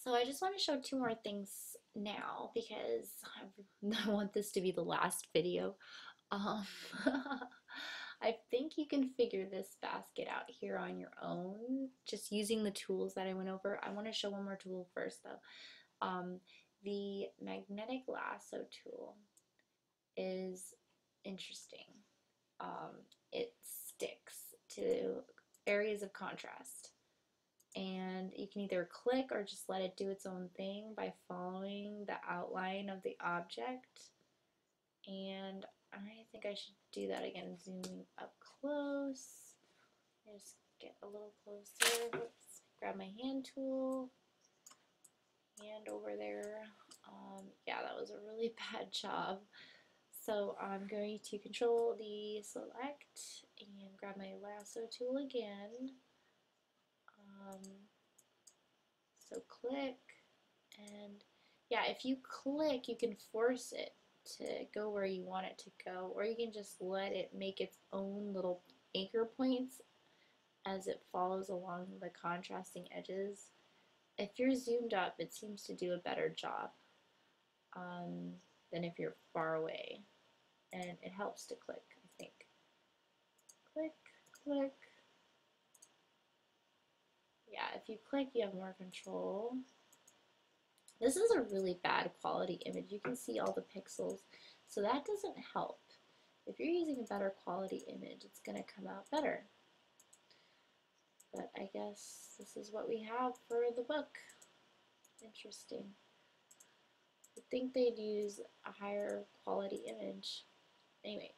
So I just want to show two more things now because I want this to be the last video. Um, I think you can figure this basket out here on your own, just using the tools that I went over. I want to show one more tool first though. Um, the magnetic lasso tool is interesting. It sticks to areas of contrast, and you can either click or just let it do its own thing by following the outline of the object. And I think I should do that again, zooming up close. Just get a little closer. Oops. Grab my hand tool, hand over there. Yeah, that was a really bad job. So I'm going to control the select and grab my lasso tool again. Um, So click, and yeah, if you click, you can force it to go where you want it to go, or you can just let it make its own little anchor points as it follows along the contrasting edges. If you're zoomed up, it seems to do a better job um, than if you're far away, and it helps to click, I think. Click, click. Yeah, if you click, you have more control. This is a really bad quality image. You can see all the pixels, so that doesn't help. If you're using a better quality image, it's going to come out better. But I guess this is what we have for the book. Interesting. You'd think they'd use a higher quality image. Anyway,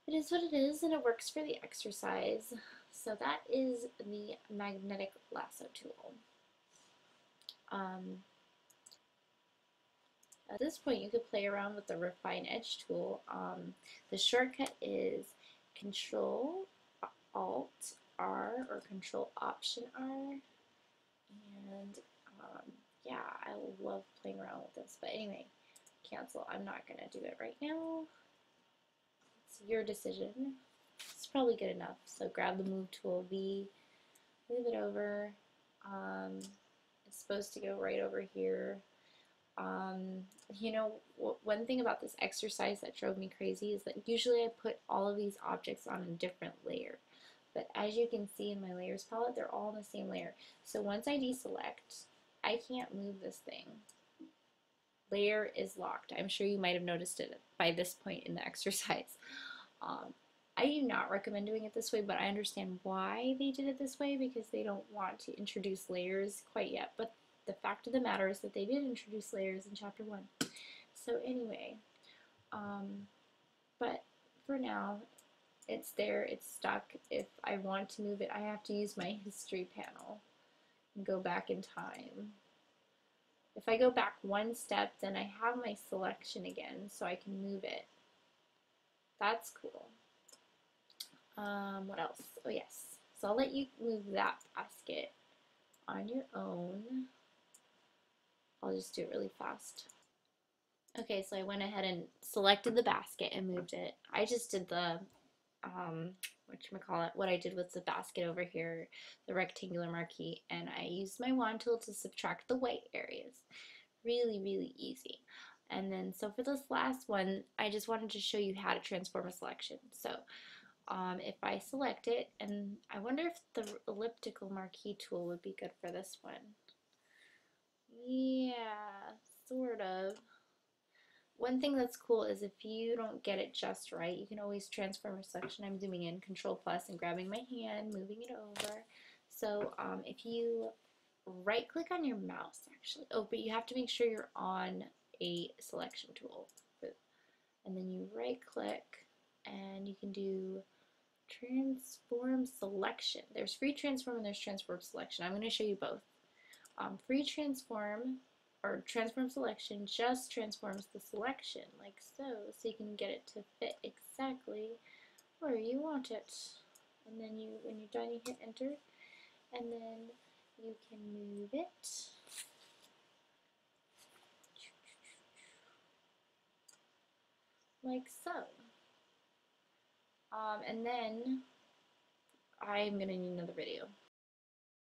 it is what it is, and it works for the exercise. So that is the magnetic lasso tool. At this point, you could play around with the refine edge tool. The shortcut is Control Alt R or Control Option R, and yeah, I love playing around with this. But anyway, cancel. I'm not gonna do it right now. It's your decision. It's probably good enough. So grab the move tool V, move it over. It's supposed to go right over here. One thing about this exercise that drove me crazy is that usually I put all of these objects on a different layer. But as you can see in my layers palette, they're all in the same layer. So once I deselect, I can't move this thing. Layer is locked. I'm sure you might have noticed it by this point in the exercise. I do not recommend doing it this way, but I understand why they did it this way because they don't want to introduce layers quite yet. But the fact of the matter is that they did introduce layers in chapter 1. So anyway, but for now, it's there, it's stuck. If I want to move it, I have to use my history panel and go back in time. If I go back one step, then I have my selection again, so I can move it. That's cool. What else? Oh yes. So I'll let you move that basket on your own. I'll just do it really fast. Okay, so I went ahead and selected the basket and moved it. I just did the, whatchamacallit, what I did with the basket over here, the rectangular marquee, and I used my wand tool to subtract the white areas. Really, really easy. And then, so for this last one, I just wanted to show you how to transform a selection. So if I select it, and I wonder if the elliptical marquee tool would be good for this one. Yeah, sort of. One thing that's cool is if you don't get it just right, you can always transform a selection. I'm zooming in, Control plus, and grabbing my hand, moving it over. So if you right click on your mouse, actually, oh, but you have to make sure you're on a selection tool. And then you right click, and you can do transform selection. There's free transform and there's transform selection. I'm going to show you both. Free transform or transform selection just transforms the selection like so, so you can get it to fit exactly where you want it. And then when you're done, you hit enter, and then you can move it. Like so. And then I'm gonna need another video.